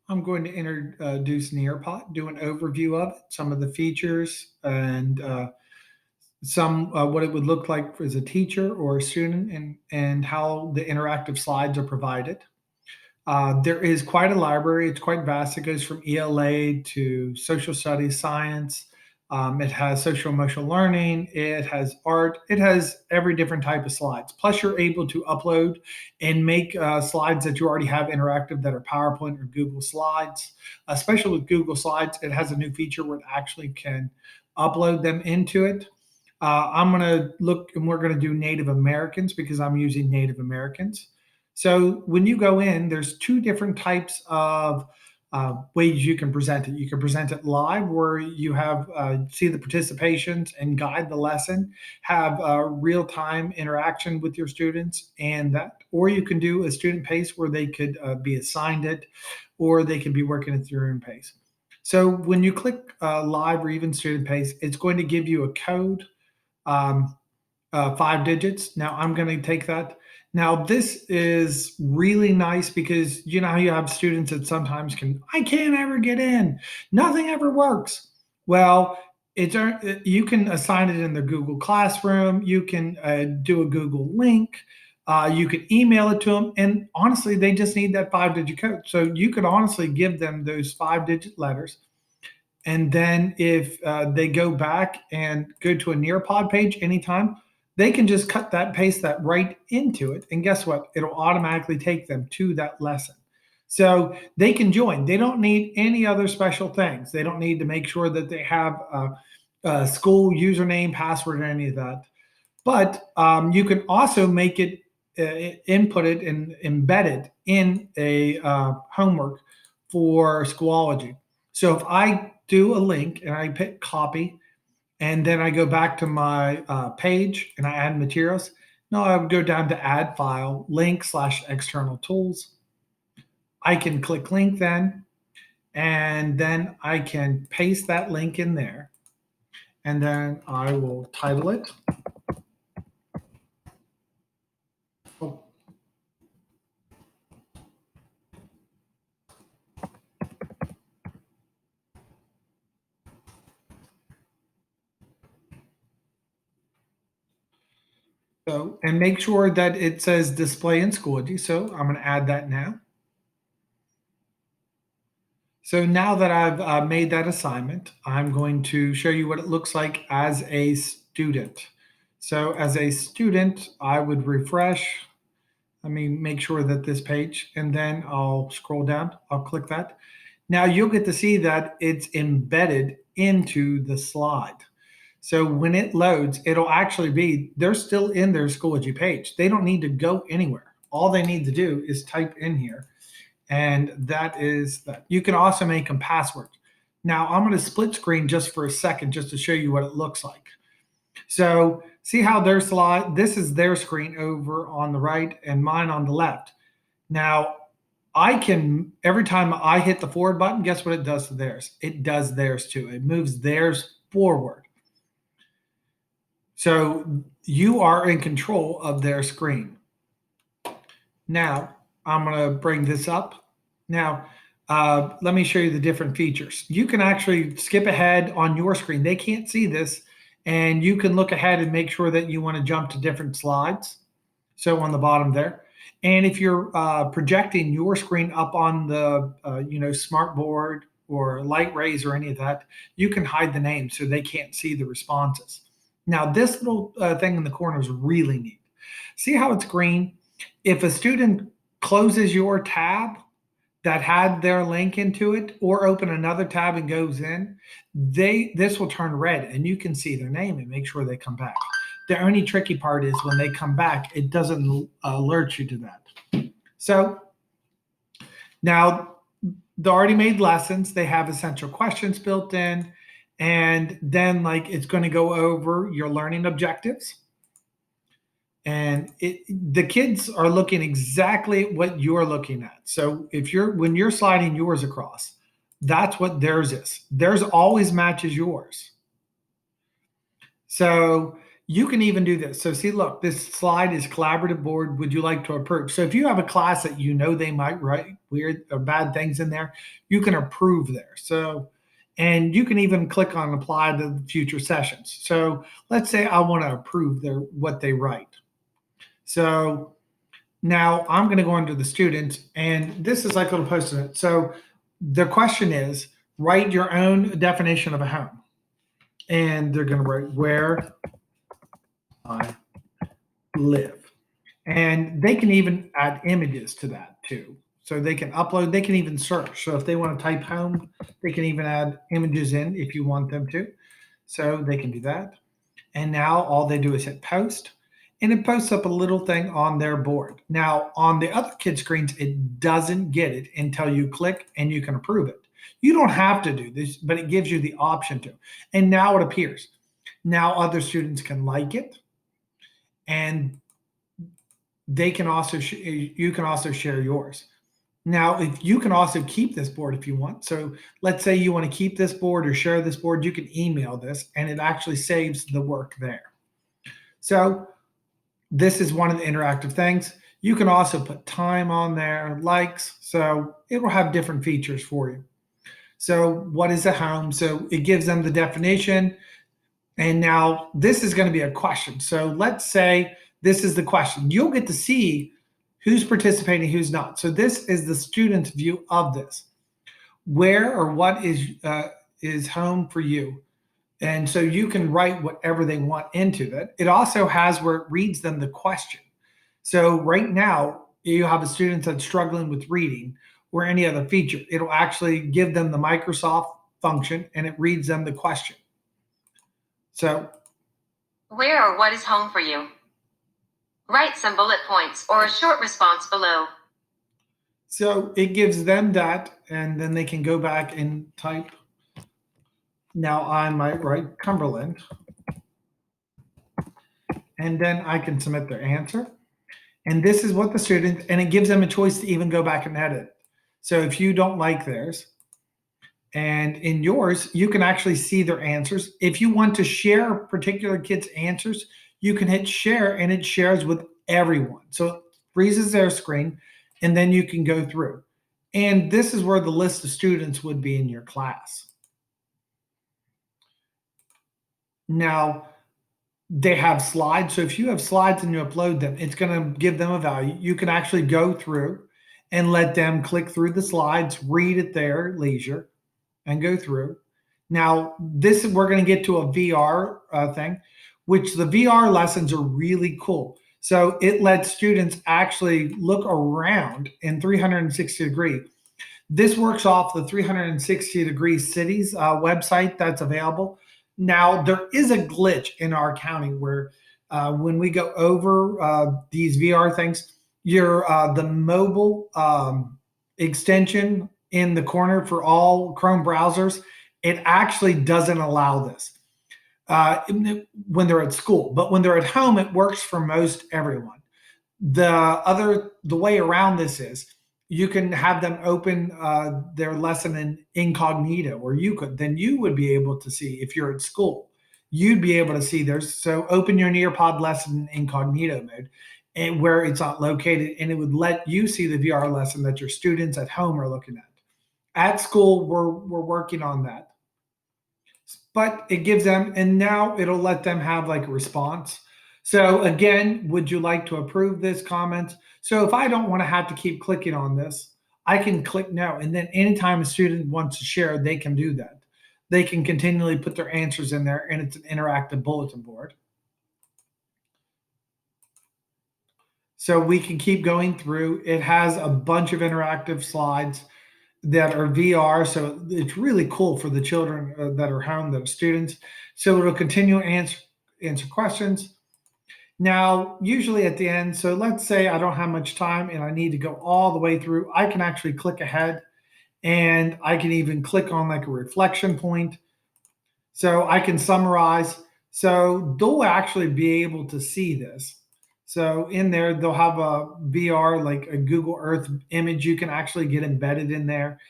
I'm going to introduce Nearpod, do an overview of it, some of the features, and some what it would look like as a teacher or a student, and how the interactive slides are provided. There is quite a library. It's quite vast. It goes from ELA to social studies, science. It has social emotional learning. It has art. It has every different type of slides. Plus, you're able to upload and make slides that you already have interactive that are PowerPoint or Google Slides. Especially with Google Slides, it has a new feature where it actually can upload them into it. I'm going to look and we're going to do Native Americans because I'm using Native Americans. So when you go in, there's two different types of ways you can present it. You can present it live, where you have see the participations and guide the lesson, have real time interaction with your students, and that. Or you can do a student pace where they could be assigned it, or they could be working at their own pace. So when you click live or even student pace, it's going to give you a code, um, 5 digits. Now I'm going to take that. Now this is really nice because you know how you have students that sometimes I can't ever get in, nothing ever works. Well, it's you can assign it in the Google Classroom. You can do a Google link. You can email it to them, and honestly, they just need that 5 digit code. So you could honestly give them those 5 digit letters, and then if they go back and go to a Nearpod page anytime, they can just cut that, paste that right into it. And guess what? It'll automatically take them to that lesson. So they can join. They don't need any other special things. They don't need to make sure that they have a school username, password, or any of that. But you can also make it, input it, and embed it in a homework for Schoology. So if I do a link and I pick copy, and then I go back to my page and I add materials, no, I would go down to add file, link slash external tools. I can click link then, and then I can paste that link in there. And then I will title it. Oh, so, and make sure that it says display in Schoology. So I'm going to add that now. So now that I've made that assignment, I'm going to show you what it looks like as a student. So as a student, I would refresh. Let me make sure that this page, and then I'll scroll down. I'll click that. Now you'll get to see that it's embedded into the slide. So when it loads, it'll actually be, they're still in their Schoology page. They don't need to go anywhere. All they need to do is type in here, and that is that. You can also make them passwords. Now I'm going to split screen just for a second just to show you what it looks like. So see how their slide, this is their screen over on the right and mine on the left. Now I can, every time I hit the forward button, guess what it does to theirs? It does theirs too. It moves theirs forward. So you are in control of their screen. Now I'm going to bring this up. Now, let me show you the different features. You can actually skip ahead on your screen. They can't see this, and you can look ahead and make sure that you want to jump to different slides. So on the bottom there. And if you're projecting your screen up on the smart board or light rays or any of that, you can hide the name so they can't see the responses. Now this little thing in the corner is really neat. See how it's green? If a student closes your tab that had their link into it, or open another tab and goes in, this will turn red and you can see their name and make sure they come back. The only tricky part is when they come back, it doesn't alert you to that. So now the already made lessons, they have essential questions built in, and then like it's going to go over your learning objectives. And the kids are looking exactly at what you're looking at. So when you're sliding yours across, that's what theirs is. Theirs always matches yours. So You can even do this. So see, look, this slide is collaborative board. Would you like to approve? So if you have a class that you know they might write weird or bad things in there, you can approve there. So, and you can even click on apply to future sessions. So let's say I want to approve their what they write. So now I'm going to go into the students, and this is like a little post-it. So the question is, write your own definition of a home. And they're going to write where I live. And they can even add images to that too. So they can upload, they can even search. So if they want to type home, they can even add images in if you want them to. So they can do that. And now all they do is hit post, and it posts up a little thing on their board. Now, on the other kid screens, it doesn't get it until you click and you can approve it. You don't have to do this, but it gives you the option to. And now it appears. Now other students can like it, and they can also you can also share yours. Now, if you can also keep this board if you want. So let's say you want to keep this board or share this board, you can email this and it actually saves the work there. So this is one of the interactive things. You can also put time on there, likes. So it will have different features for you. So what is a home? So it gives them the definition. And now this is going to be a question. So let's say this is the question. You'll get to see who's participating, who's not. So this is the student's view of this. Where or what is home for you? And so you can write whatever they want into that. It also has where it reads them the question. So right now, you have a student that's struggling with reading or any other feature. It'll actually give them the Microsoft function and it reads them the question. So, where or what is home for you? Write some bullet points or a short response below. So it gives them that, and then they can go back and type. Now I might write Cumberland, and then I can submit their answer. And this is what the student, and it gives them a choice to even go back and edit. So if you don't like theirs, and in yours, you can actually see their answers. If you want to share a particular kid's answers, you can hit share and it shares with everyone. So it freezes their screen and then you can go through. And this is where the list of students would be in your class. Now, they have slides. So if you have slides and you upload them, it's going to give them a value. You can actually go through and let them click through the slides, read at their leisure, and go through. Now, this we're going to get to a VR thing, which the VR lessons are really cool. So it lets students actually look around in 360 degree. This works off the 360 degree cities website that's available. Now, there is a glitch in our county where when we go over these VR things, your the mobile extension in the corner for all Chrome browsers, it actually doesn't allow this when they're at school. But when they're at home, it works for most everyone. The way around this is you can have them open their lesson in incognito, or you would be able to see if you're at school. You'd be able to see theirs. So open your Nearpod lesson in incognito mode, and where it's not located, and it would let you see the VR lesson that your students at home are looking at. At school, we're working on that, but it gives them, and now it'll let them have like a response. So again, would you like to approve this comment? So if I don't want to have to keep clicking on this, I can click no. And then anytime a student wants to share, they can do that. They can continually put their answers in there, and it's an interactive bulletin board. So we can keep going through. It has a bunch of interactive slides that are VR. So it's really cool for the children that are home, that are students. So it'll continue to answer questions. Now, usually at the end, so let's say I don't have much time and I need to go all the way through, I can actually click ahead and I can even click on like a reflection point. So I can summarize. So they'll actually be able to see this. So in there, they'll have a VR, like a Google Earth image you can actually get embedded in there.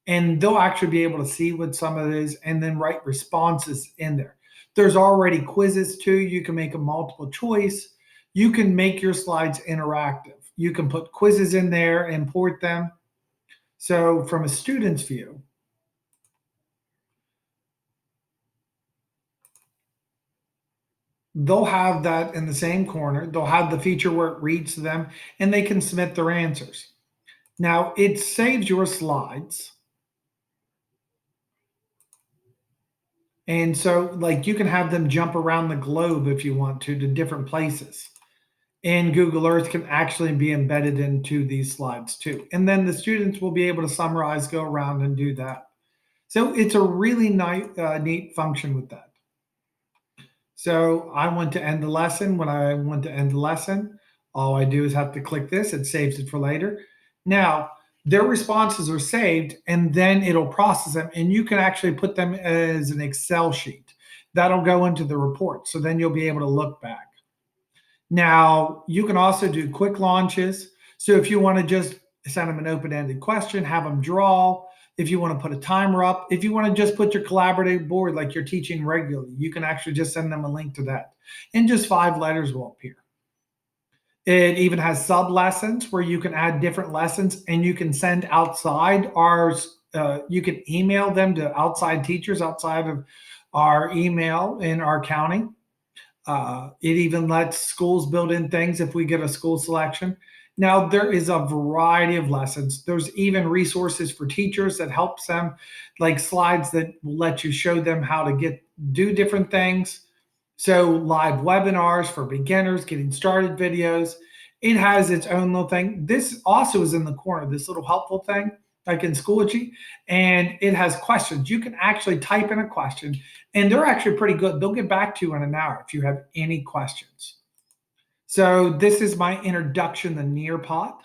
And they'll actually be able to see what some of it is and then write responses in there. There's already quizzes too. You can make a multiple choice. You can make your slides interactive. You can put quizzes in there, import them. So from a student's view, they'll have that in the same corner. They'll have the feature where it reads to them and they can submit their answers. Now it saves your slides. And so, like, you can have them jump around the globe if you want to different places. And Google Earth can actually be embedded into these slides too. And then the students will be able to summarize, go around and do that. So it's a really neat function with that. So I want to end the lesson. When I want to end the lesson, all I do is have to click this. It saves it for later. Now, their responses are saved, and then it'll process them, and you can actually put them as an Excel sheet. That'll go into the report. So then you'll be able to look back. Now, you can also do quick launches. So if you want to just send them an open-ended question, have them draw. If you want to put a timer up, if you want to just put your collaborative board like you're teaching regularly, you can actually just send them a link to that. And just 5 letters will appear. It even has sub lessons where you can add different lessons and you can send outside ours. You can email them to outside teachers outside of our email in our county. It even lets schools build in things if we get a school selection. Now, there is a variety of lessons. There's even resources for teachers that helps them, like slides that will let you show them how to do different things. So live webinars for beginners, getting started videos. It has its own little thing. This also is in the corner, this little helpful thing, like in Schoology, and it has questions. You can actually type in a question, and they're actually pretty good. They'll get back to you in an hour if you have any questions. So this is my introduction to Nearpod.